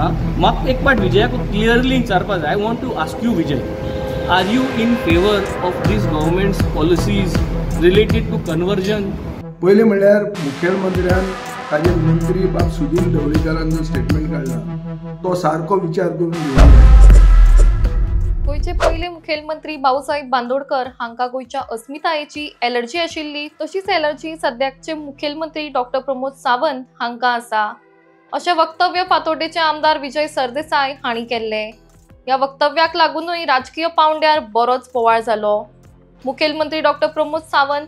म्हाका एक पाट विजयाक क्लियरली विचारपाक जाय. I want to ask you Vijay, are you in favour of these government's policies related to conversion? पहिले म्हणल्यार मुखेलमंत्र्यान ताजे मंत्री बाब सुदीन ढवळीकरान जो स्टेटमेंट काढला तो सारको विचार करून घेवला. गोयचे पहिले मुखेलमंत्री भाऊसाहेब बांदोडकर हांका गोयच्या अस्मितायेची एलर्जी आशिल्ली, तशीच एलर्जी सद्याचे मुखेलमंत्री डॉक्टर प्रमोद सावंत हांका आसा अशें वक्तव्य फातोड्डेचे आमदार विजय सरदेसाय हांणी केल्ले. ह्या वक्तव्याक लागूनय राजकीय पावंड्यार बरोच बोवाळ जालो. मुखेलमंत्री डॉक्टर प्रमोद सावंत,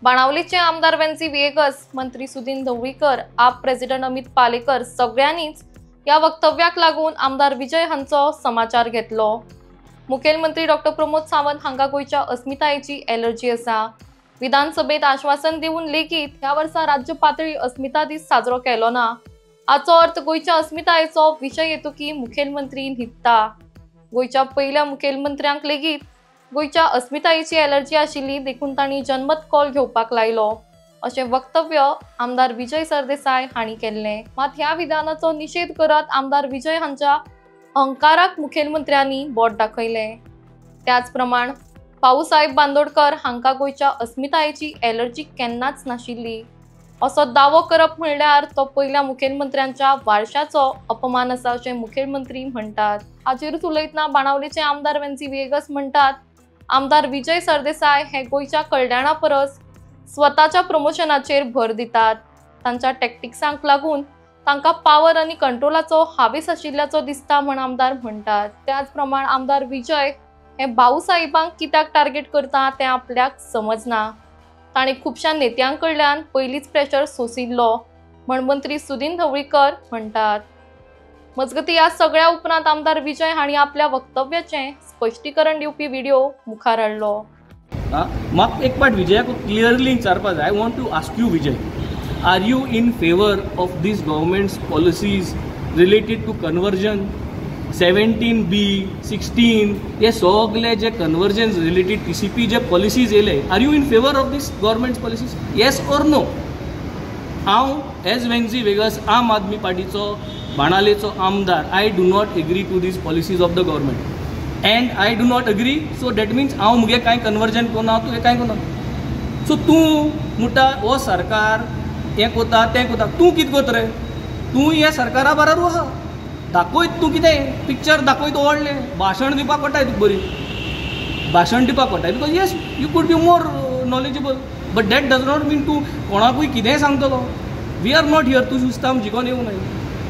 बाणावलेचे आमदार वेन्सी विएगस, मंत्री सुदीन ढवळीकर, आप प्रेसिडेंट अमित पालेकर सगळ्यांनीच ह्या वक्तव्याक लागून आमदार विजय हांचो समाचार घेतलो. मुखेलमंत्री डॉक्टर प्रमोद सावंत हांका गोयच्या अस्मितायेची एलर्जी आसा. विधानसभेत आश्वासन दिवन लेगीत ह्या वर्सा राज्य पातळी अस्मिता दीस साजरो केलो ना. हाचो अर्थ गोयच्या अस्मितायेचो विशय येतो की मुखेलमंत्री न्हिदता. गोयच्या पहिल्या मुखेलमंत्र्यांक लेगीत गोयच्या अस्मितायेची एलर्जी आशिल्ली देखून तांणी जनमत कॉल घेवपाक लायलो अशें वक्तव्य आमदार विजय सरदेसाय हांणी केल्लें. मात ह्या विधानाचो निषेध करत आमदार विजय हांच्या अहंकाराक मुखेलमंत्र्यांनी बोट दाखयलें. त्याच प्रमाण भाऊसाहेब बांदोडकर हांका गोयच्या अस्मितायेची एलर्जी केन्नाच नाशिल्ली असो दावो करप म्हणल्यार तो पहिल्या मुखेलमंत्र्यांच्या वारशाचो अपमान आसा अशें मुखेलमंत्री म्हणटात. हाचेरूच उलयतना बाणावलेचे आमदार वेन्सी विएगस म्हणटात, आमदार विजय सरदेसाय हे गोयच्या कल्याणा परस स्वताच्या प्रमोशनाचेर भर दितात. तांच्या टॅक्टिक्सांक लागून तांकां पावर आनी कंट्रोलाचो हावेस आशिल्ल्याचो दिसता म्हण आमदार म्हणटात. त्याच प्रमाण आमदार विजय हे भाऊसाहेबांक कित्याक टार्गेट करता तें आपल्याक समजना. ताणें खुबशा नेत्यांकडल्यान पयलींच प्रेशर सोंसिल्लो म्हण मंत्री सुदीन ढवळीकर म्हणटात. मजगतीं ह्या सगळ्या उपरांत आमदार विजय हांणी आपल्या वक्तव्याचें स्पश्टीकरण दिवपी व्हिडिओ मुखार हाडलो. म्हाका एक पाट विजयाक क्लियरली विचारपाक जाय. I want to ask you Vijay, are you in favor of these government's policies related to conversion? 17B, 16 हे सगळे जे कन्वर्जन रिलेटेड TCP जे पॉलिसीज येले, are you in favour of this government's policies? Yes or no? हांव as Venzy Viegas Aam Aadmi पार्टीचो बाणालेचो आमदार, I do not agree to these policies of the government and I do not agree. So that means हांव मुगे कांय conversion कोना, तुवें कांय कोना. सो तूं म्हणटा हो सरकार हें कोता तें कोता, तूं कितें कोत रे? तूं ह्या सरकारा बरोबर आहा, दाखयत तूं कितें पिक्चर दाखयत व्हडलें, भाशण दिवपाक पडटा तुका बरी भाशण दिवपाक पडटा because yes you could be more knowledgeable, but that does not mean तूं कोणाकूय कितेंय सांगतलो. We are not here to सुस्ताम जिखोन येवं ना.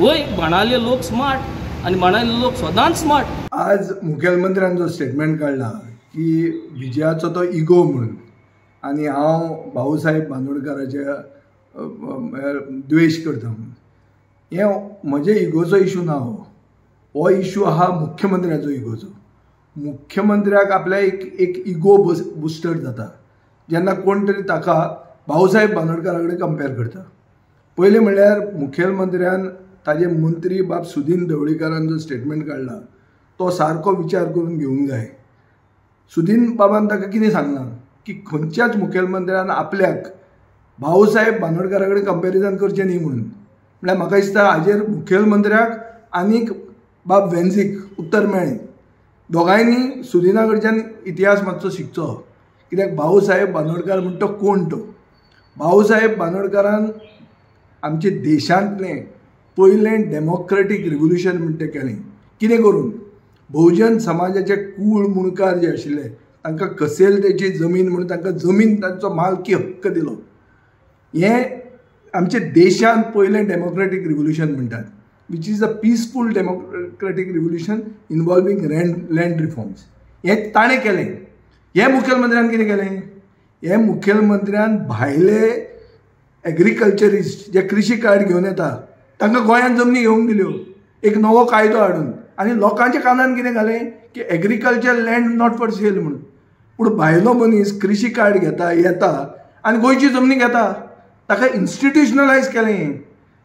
वय बाणाले लोक स्मार्ट आनी बाणाले लोक सदांच स्मार्ट. आज मुखेलमंत्र्यान जो स्टेटमेंट काढला की विजयाचो तो इगो म्हणून आनी हांव भाऊसाहेब बांदोडकराच्या द्वेश करता म्हणून, हे म्हजे इगोचो इशू ना. हो इशू आहा मुख्यमंत्र्याचो इगोचो. मुख्यमंत्र्याक आपल्या एक इगो बुस्टर जाता जेन्ना कोण तरी ताका भाऊसाहेब बांदोडकरा कडेन कंपेर करता. पहिले म्हणल्यार मुखेलमंत्र्यान ताजे मंत्री बाब सुदीन ढवळीकरान जो स्टेटमेंट काढला तो सारको विचार करून घेवंक जाय. सुदीन बाबान ताका कितें सांगना की खंयच्याच मुखेलमंत्र्यान आपल्याक भाऊसाहेब बांदोडकरा कडेन कंपेरिजन करचें न्ही म्हणून. म्हळ्यार म्हाका दिसता हाजेर मुखेलमंत्र्याक आनीक बाब वेन्सीक उत्तर मेळ्ळें. दोगांयनी सुदिना कडच्यान इतिहास मातसो शिकचो, कित्याक भाऊसाहेब बांदोडकर म्हणटा तो कोण तो. भाऊसाहेब बांदोडकरान आमच्या देशांतलें पयलें डेमोक्रेटीक रिव्होल्युशन म्हणटा तें केलें. कितें करून बहुजन समाजाचे कूळ मुणकार जे आशिल्ले तांकां कसेल तेची जमीन म्हणून तांकां जमीन तांचो मालकी हक्क दिलो. हें आमच्या देशांत पयलें डेमोक्रेटीक रिव्होल्युशन म्हणटात, which is a peaceful democratic revolution involving land reforms. हें ताणें केलें. हे मुखेलमंत्र्यान कितें केलें? हे मुखेलमंत्र्यान भायले एग्रीकल्चरिस्ट जे कृशी कार्ड घेवन येता तांकां गोंयांत जमनी घेवंक दिल्यो एक नवो कायदो हाडून, आनी लोकांच्या कानान कितें घालें की agriculture land not for sale म्हणून. पूण भायलो मनीस कृशी कार्ड घेता येता आनी गोंयची जमनी घेता, ताका इन्स्टिट्युशनलायज केलें.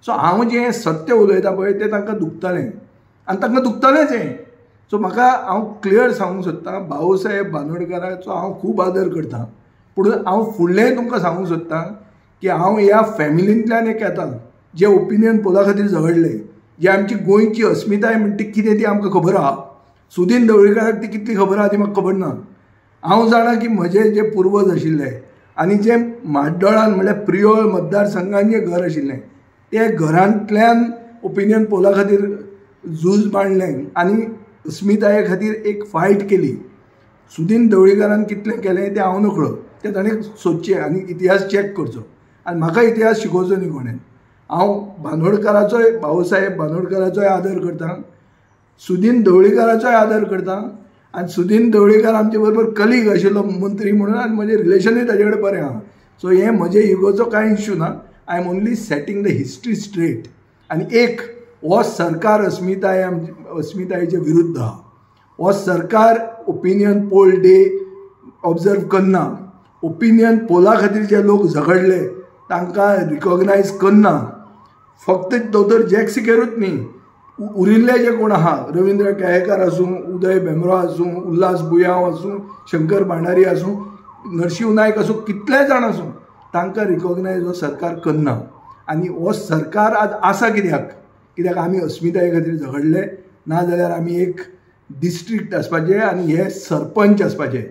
सो हांव जें सत्य उलयता पळय तें तांकां दुखतलें आनी तांकां दुखतलेंच हें. सो म्हाका हांव क्लियर सांगूंक सोदतां, भाऊसाहेब बांदोडकराचो हांव खूब आदर करतां, पूण हांव फुडलें तुमकां सांगूंक सोदतां की हांव ह्या फॅमिलींतल्यान एक येता जे ओपिनियन पोला खातीर झगडले. जी आमची गोंयची अस्मिताय म्हणटा कितें ती आमकां खबर आहा. सुदीन ढवळीकाराक ती कितली खबर आहा ती म्हाका खबर ना. हांव जाणा की म्हजे जे पुर्वज आशिल्ले आनी जे म्हाड्डोळान म्हणल्यार प्रियोळ मतदारसंघान जें घर आशिल्लें ते घरांतल्यान ओपिनियन पोला खातीर झूज मांडलें आनी अस्मिताये खातीर एक फायट केली. सुदीन ढवळीकारान कितलें केलें तें हांव नकळो, तें ताणें सोदचें आनी इतिहास चॅक करचो. आनी म्हाका इतिहास शिकोवचो न्ही कोणें. हांव बांदोडकाराचोय भाऊसाहेब बांदोडकाराचोय आदर करतां, सुदीन ढवळीकाराचोय आदर करतां. आनी सुदीन ढवळीकार आमचे बरोबर कलीग आशिल्लो मंत्री म्हणून आनी म्हजें रिलेशनूय ताजे कडेन बरें आहा. सो हें म्हजे इगोचो कांय इश्यू ना. I am only setting the history straight. आनी एक हो सरकार अस्मितायेच्या विरुद्ध आहा. हो सरकार ओपिनियन पोल डे ऑब्जर्व करना. ओपिनियन पोला खातीर जे लोक झगडले तांकां रिकॉग्नायज करना. फक्त दोतोर जॅक सिकेरूच न्ही, उरिल्ले जे कोण आहा, रविंद्र केळेकार आसूं, उदय भेंब्रो आसूं, उल्हास बुयांव आसूं, शंकर भांडारी आसूं, नरशिंव नायक आसूं, कितले जाण आसूं, तांकां रिकॉग्नायज हो सरकार करना. आनी हो सरकार आज आसा कित्याक आमी अस्मिताये खातीर झगडले, नाजाल्यार आमी एक डिस्ट्रिक्ट आसपाचें आनी हे सरपंच आसपाचे.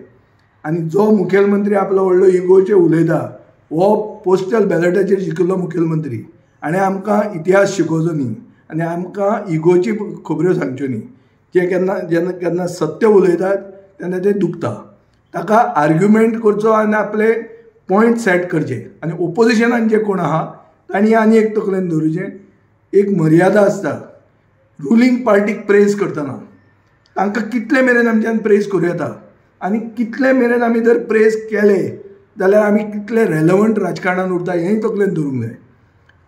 आनी जो मुखेलमंत्री आपलो व्हडलो इगोचेर उलयता हो पोस्टल बॅलटाचेर जिखिल्लो मुखेलमंत्री. आनी आमकां इतिहास शिकोवचो न्ही आनी आमकां इगोची खबऱ्यो सांगच्यो न्ही. जे केन्ना सत्य उलयतात तेन्ना ते दुखता. ताका आर्ग्युमेंट करचो आनी आपले पॉयंट सेट करचे. आनी ओपोजिशनान जे कोण आहा तांणी आनी एक तकलेन दवरचें, एक मर्यादा आसता. रुलींग पार्टीक प्रेज करतना तांकां कितले मेरेन आमच्यान प्रेज करूं येता आनी कितले मेरेन आमी जर प्रेज केले जाल्यार आमी कितले रेलेवंट राजकारणान उरता हेंय तकलेन दवरूंक जाय.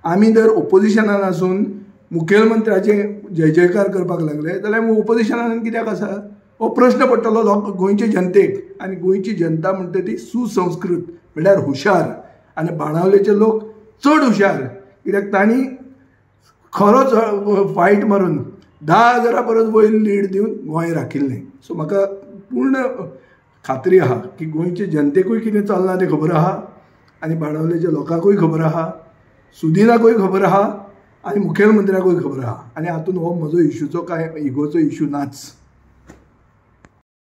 आमी जर ओपोजिशनान आसून मुखेलमंत्र्याचे जय जयकार करपाक लागले जाल्यार ओपोजिशनान कित्याक आसा हो प्रश्न पडटलो गोंयचे जनतेक. आनी गोंयची जनता म्हणटा ती सुसंस्कृत म्हणल्यार हुशार. आनी बाणावलेचे लोक चड हुशार कित्याक तांणी खरोच फायट मारून 10,000 परस वयर लीड दिवन गोंय राखिल्लें. सो म्हाका पूर्ण खात्री आहा की गोंयचे जनतेकूय कितें चलना तें खबर आहा आनी बाणावलेच्या लोकांकूय खबर आहा, सुदिनाकूय खबर आहा आनी मुखेलमंत्र्याकूय खबर आहा. आनी हातूंत हो म्हजो इश्यूचो कांय इगोचो इश्यू नाच.